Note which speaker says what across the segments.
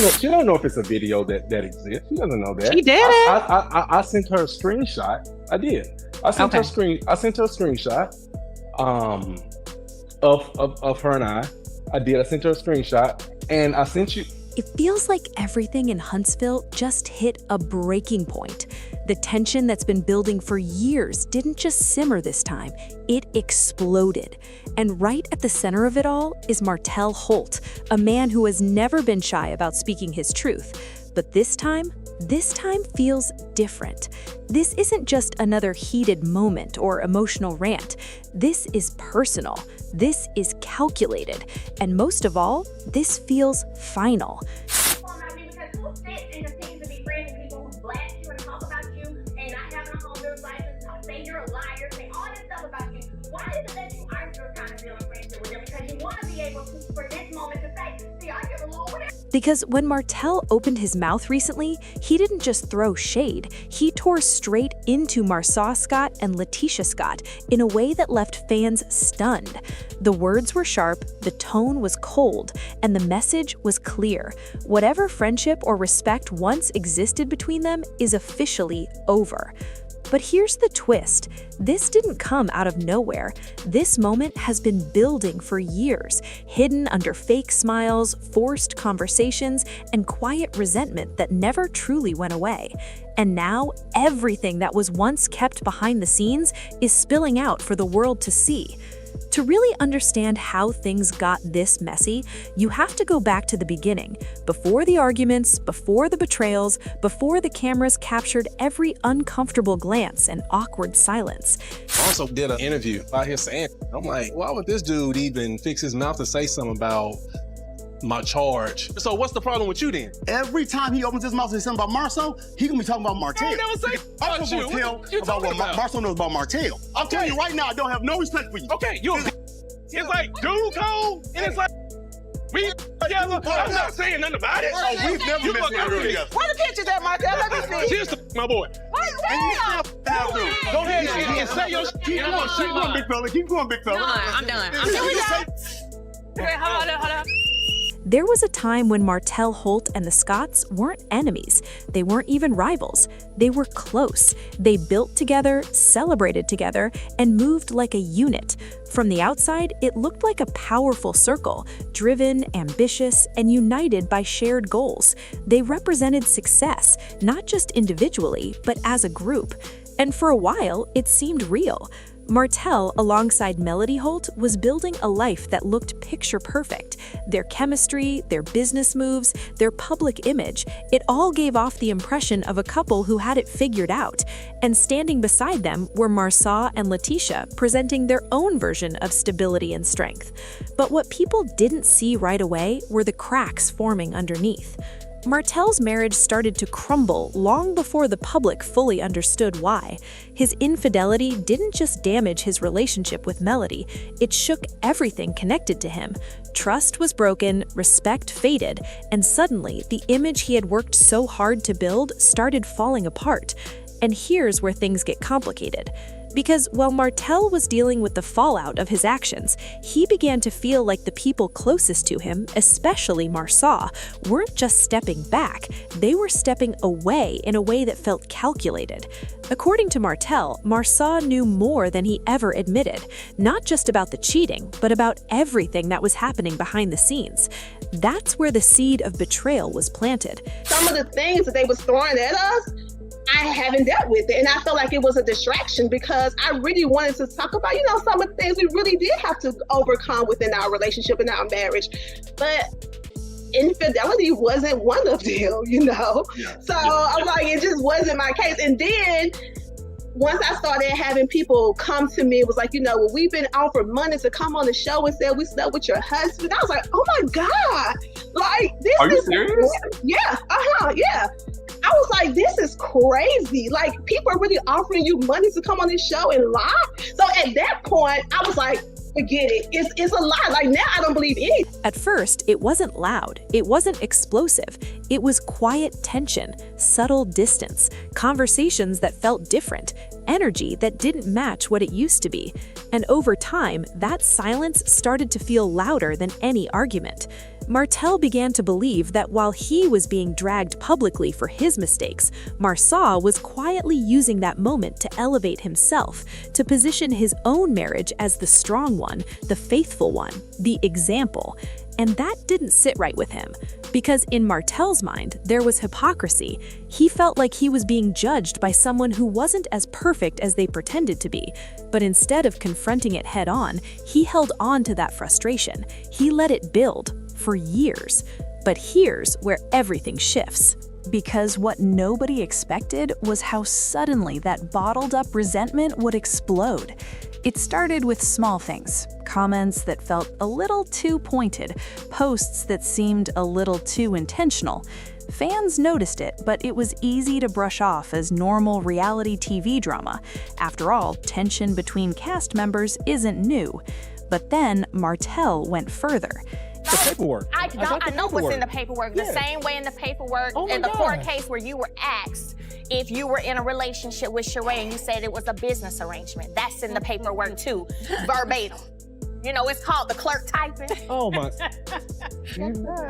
Speaker 1: know. She don't know if it's a video that exists. She doesn't know that.
Speaker 2: She did it.
Speaker 1: I sent her a screenshot. I did. I sent her a screenshot. Of her and I. I sent her a screenshot, and I sent you.
Speaker 3: It feels like everything in Huntsville just hit a breaking point. The tension that's been building for years didn't just simmer this time, it exploded. And right at the center of it all is Martell Holt, a man who has never been shy about speaking his truth. But this time feels different. This isn't just another heated moment or emotional rant. This is personal. This is calculated. And most of all, this feels final. Because when Martell opened his mouth recently, he didn't just throw shade, he tore straight into Marsau Scott and LaTisha Scott in a way that left fans stunned. The words were sharp, the tone was cold, and the message was clear. Whatever friendship or respect once existed between them is officially over. But here's the twist. This didn't come out of nowhere. This moment has been building for years, hidden under fake smiles, forced conversations, and quiet resentment that never truly went away. And now, everything that was once kept behind the scenes is spilling out for the world to see. To really understand how things got this messy, you have to go back to the beginning, before the arguments, before the betrayals, before the cameras captured every uncomfortable glance and awkward silence.
Speaker 4: I also did an interview out here saying, I'm like, why would this dude even fix his mouth to say something about my charge? So what's the problem with you then?
Speaker 5: Every time he opens his mouth and say something about Marcel, he gonna be talking about Martell.
Speaker 4: I never say about you. What you
Speaker 5: about what Marcel knows about Martell. I'm telling you right now, I don't have no respect for you.
Speaker 4: Okay, it's like dude code, and it's like we together. I'm not saying nothing about it.
Speaker 5: Oh, we've never messed together.
Speaker 2: Where the pictures at, Martell? Let me see.
Speaker 4: Cheers, my boy. Go ahead and say your shit.
Speaker 5: Keep going, big fella. Keep going, big fella.
Speaker 6: No, I'm done.
Speaker 2: Okay, hold on.
Speaker 3: There was a time when Martell Holt and the Scotts weren't enemies. They weren't even rivals. They were close. They built together, celebrated together, and moved like a unit. From the outside, it looked like a powerful circle, driven, ambitious, and united by shared goals. They represented success, not just individually, but as a group. And for a while, it seemed real. Martell, alongside Melody Holt, was building a life that looked picture-perfect. Their chemistry, their business moves, their public image, it all gave off the impression of a couple who had it figured out. And standing beside them were Marsau and LaTisha, presenting their own version of stability and strength. But what people didn't see right away were the cracks forming underneath. Martell's marriage started to crumble long before the public fully understood why. His infidelity didn't just damage his relationship with Melody, it shook everything connected to him. Trust was broken, respect faded, and suddenly the image he had worked so hard to build started falling apart. And here's where things get complicated. Because while Martell was dealing with the fallout of his actions, he began to feel like the people closest to him, especially Marsau, weren't just stepping back, they were stepping away in a way that felt calculated. According to Martell, Marsau knew more than he ever admitted, not just about the cheating, but about everything that was happening behind the scenes. That's where the seed of betrayal was planted.
Speaker 7: Some of the things that they was throwing at us, I haven't dealt with it. And I felt like it was a distraction because I really wanted to talk about, some of the things we really did have to overcome within our relationship and our marriage. But infidelity wasn't one of them, So I'm like, it just wasn't my case. And then once I started having people come to me, it was like, we've been offered money to come on the show and said we slept with your husband. I was like, oh my God. Like, this
Speaker 1: Are you serious?
Speaker 7: Yeah. Yeah. I was like, this is crazy. Like, people are really offering you money to come on this show and lie. So at that point, I was like, forget it. It's a lie. Like, now I don't believe anything.
Speaker 3: At first, it wasn't loud. It wasn't explosive. It was quiet tension, subtle distance, conversations that felt different, energy that didn't match what it used to be. And over time, that silence started to feel louder than any argument. Martell began to believe that while he was being dragged publicly for his mistakes, Marsau was quietly using that moment to elevate himself, to position his own marriage as the strong one, the faithful one, the example. And that didn't sit right with him, because in Martell's mind, there was hypocrisy. He felt like he was being judged by someone who wasn't as perfect as they pretended to be. But instead of confronting it head on, he held on to that frustration. He let it build for years. But here's where everything shifts. Because what nobody expected was how suddenly that bottled-up resentment would explode. It started with small things, comments that felt a little too pointed, posts that seemed a little too intentional. Fans noticed it, but it was easy to brush off as normal reality TV drama. After all, tension between cast members isn't new. But then Martell went further.
Speaker 1: The paperwork.
Speaker 2: I know what's in the paperwork. The same way in the paperwork in the court case where you were asked if you were in a relationship with Sheree and you said it was a business arrangement. That's in the paperwork too, verbatim. You know, it's called the clerk typing.
Speaker 1: Oh my.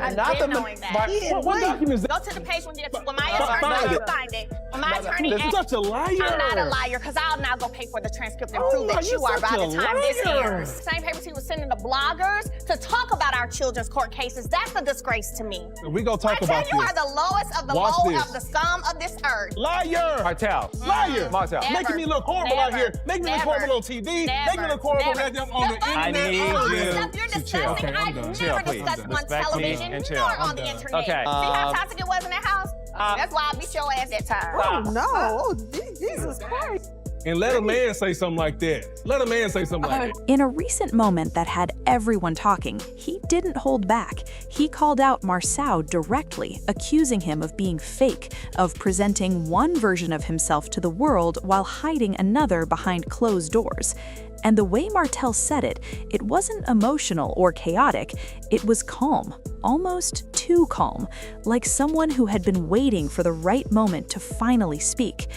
Speaker 2: I've been knowing that.
Speaker 1: What documents?
Speaker 2: Go to the page when my attorney find it. When my attorney
Speaker 1: That's
Speaker 2: asks,
Speaker 1: such a liar.
Speaker 2: I'm not a liar, because I'll now go pay for the transcript and prove that you are by the time this airs. Same papers he was sending the bloggers to talk about our children's court cases. That's a disgrace to me.
Speaker 1: We gonna talk about this.
Speaker 2: You are the lowest of the
Speaker 1: Watch
Speaker 2: low
Speaker 1: this.
Speaker 2: of the scum of this earth.
Speaker 1: Liar.
Speaker 6: Martell.
Speaker 1: Liar.
Speaker 6: Martell.
Speaker 1: Making me look horrible out here. Making me look horrible on TV. Making me look horrible on the internet.
Speaker 6: I need
Speaker 2: All the
Speaker 6: you
Speaker 2: stuff you're
Speaker 6: to chill.
Speaker 2: discussing,
Speaker 6: Okay, I'm
Speaker 2: I've
Speaker 6: done.
Speaker 2: never
Speaker 6: Chill, please.
Speaker 2: discussed on
Speaker 6: Respect me
Speaker 2: television
Speaker 6: and chill.
Speaker 2: nor
Speaker 6: I'm
Speaker 2: on the
Speaker 6: done.
Speaker 2: internet.
Speaker 6: Okay.
Speaker 2: See how toxic it was in that house? That's why I beat your ass that time.
Speaker 8: No, Jesus Christ.
Speaker 1: And let a man say something like that. Let a man say something like that.
Speaker 3: In a recent moment that had everyone talking, he didn't hold back. He called out Marsau directly, accusing him of being fake, of presenting one version of himself to the world while hiding another behind closed doors. And the way Martell said it, it wasn't emotional or chaotic, it was calm, almost too calm, like someone who had been waiting for the right moment to finally speak.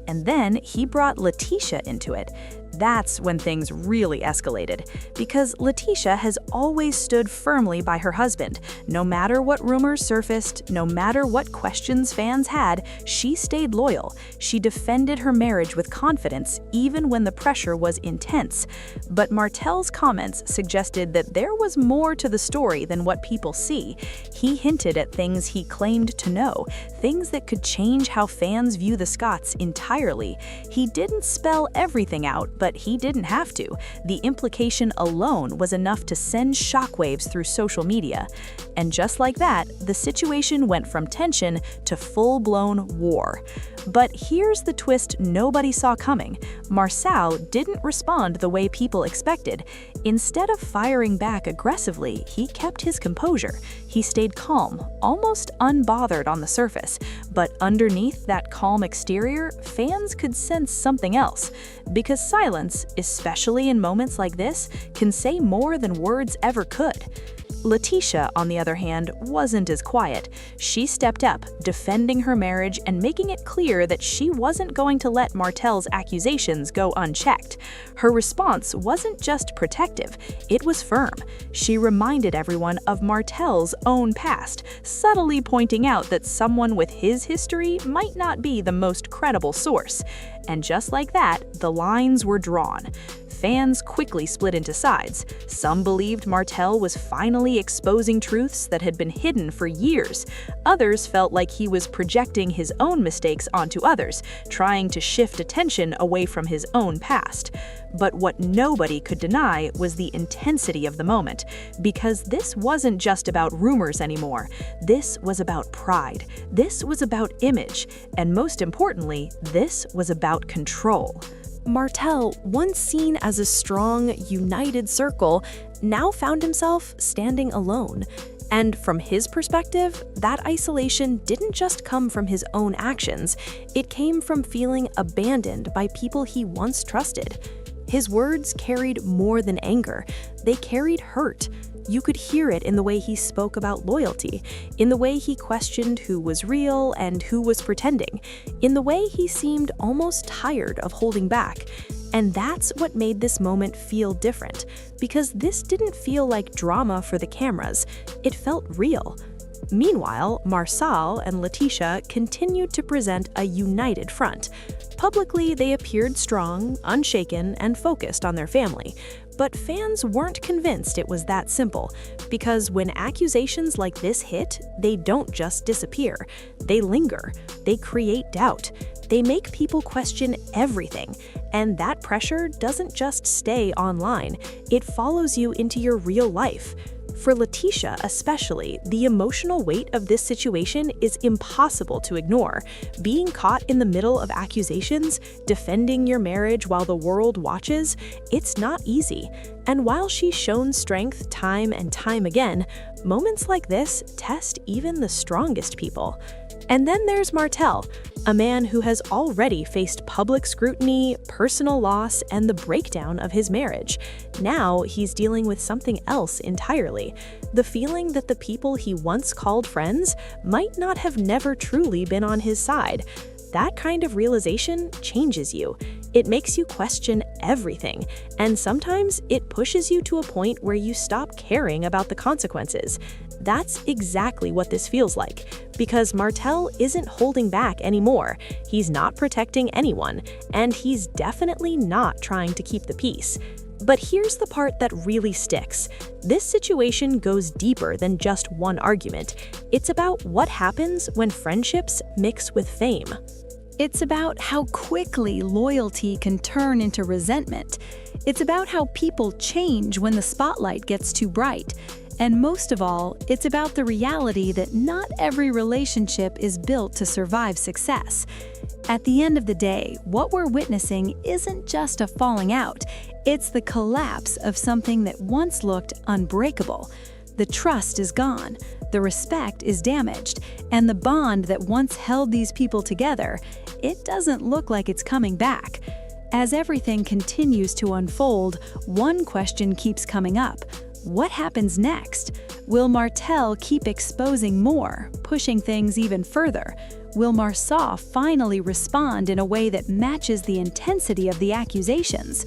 Speaker 3: And then he brought LaTisha into it. That's when things really escalated, because LaTisha has always stood firmly by her husband. No matter what rumors surfaced, no matter what questions fans had, she stayed loyal. She defended her marriage with confidence, even when the pressure was intense. But Martell's comments suggested that there was more to the story than what people see. He hinted at things he claimed to know, things that could change how fans view the Scotts entirely. He didn't spell everything out, but he didn't have to. The implication alone was enough to send shockwaves through social media. And just like that, the situation went from tension to full-blown war. But here's the twist nobody saw coming. Marsau didn't respond the way people expected. Instead of firing back aggressively, he kept his composure. He stayed calm, almost unbothered on the surface. But underneath that calm exterior, fans could sense something else. Because silence, especially in moments like this, can say more than words ever could. LaTisha, on the other hand, wasn't as quiet. She stepped up, defending her marriage and making it clear that she wasn't going to let Martell's accusations go unchecked. Her response wasn't just protective, it was firm. She reminded everyone of Martell's own past, subtly pointing out that someone with his history might not be the most credible source. And just like that, the lines were drawn. Fans quickly split into sides. Some believed Martell was finally exposing truths that had been hidden for years. Others felt like he was projecting his own mistakes onto others, trying to shift attention away from his own past. But what nobody could deny was the intensity of the moment, because this wasn't just about rumors anymore. This was about pride. This was about image. And most importantly, this was about control. Martell, once seen as a strong, united circle, now found himself standing alone. And from his perspective, that isolation didn't just come from his own actions, it came from feeling abandoned by people he once trusted. His words carried more than anger, they carried hurt. You could hear it in the way he spoke about loyalty, in the way he questioned who was real and who was pretending, in the way he seemed almost tired of holding back. And that's what made this moment feel different, because this didn't feel like drama for the cameras. It felt real. Meanwhile, Marsau and LaTisha continued to present a united front. Publicly, they appeared strong, unshaken, and focused on their family. But fans weren't convinced it was that simple, because when accusations like this hit, they don't just disappear. They linger. They create doubt. They make people question everything. And that pressure doesn't just stay online. It follows you into your real life. For LaTisha especially, the emotional weight of this situation is impossible to ignore. Being caught in the middle of accusations, defending your marriage while the world watches, it's not easy. And while she's shown strength time and time again, moments like this test even the strongest people. And then there's Martell, a man who has already faced public scrutiny, personal loss, and the breakdown of his marriage. Now he's dealing with something else entirely, the feeling that the people he once called friends might not have never truly been on his side. That kind of realization changes you. It makes you question everything, and sometimes it pushes you to a point where you stop caring about the consequences. That's exactly what this feels like, because Martell isn't holding back anymore. He's not protecting anyone, and he's definitely not trying to keep the peace. But here's the part that really sticks. This situation goes deeper than just one argument. It's about what happens when friendships mix with fame.
Speaker 8: It's about how quickly loyalty can turn into resentment. It's about how people change when the spotlight gets too bright. And most of all, it's about the reality that not every relationship is built to survive success. At the end of the day, what we're witnessing isn't just a falling out, it's the collapse of something that once looked unbreakable. The trust is gone, the respect is damaged, and the bond that once held these people together, it doesn't look like it's coming back. As everything continues to unfold, one question keeps coming up. What happens next? Will Martell keep exposing more, pushing things even further? Will Marsau finally respond in a way that matches the intensity of the accusations?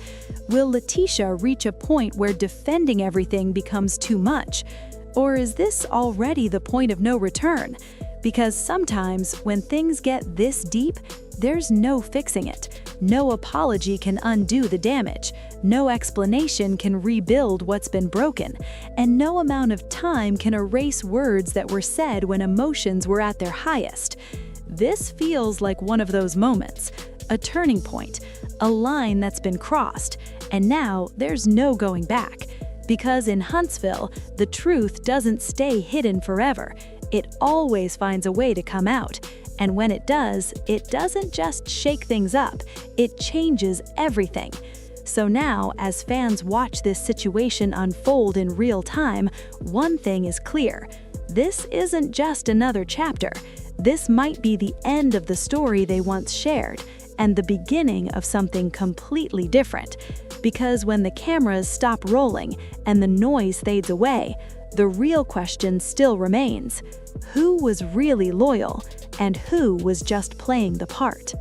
Speaker 8: Will LaTisha reach a point where defending everything becomes too much? Or is this already the point of no return? Because sometimes when things get this deep, there's no fixing it. No apology can undo the damage. No explanation can rebuild what's been broken. And no amount of time can erase words that were said when emotions were at their highest. This feels like one of those moments, a turning point, a line that's been crossed, and now there's no going back. Because in Huntsville, the truth doesn't stay hidden forever. It always finds a way to come out. And when it does, it doesn't just shake things up, it changes everything. So now, as fans watch this situation unfold in real time, one thing is clear. This isn't just another chapter. This might be the end of the story they once shared, and the beginning of something completely different. Because when the cameras stop rolling and the noise fades away, the real question still remains. Who was really loyal, and who was just playing the part?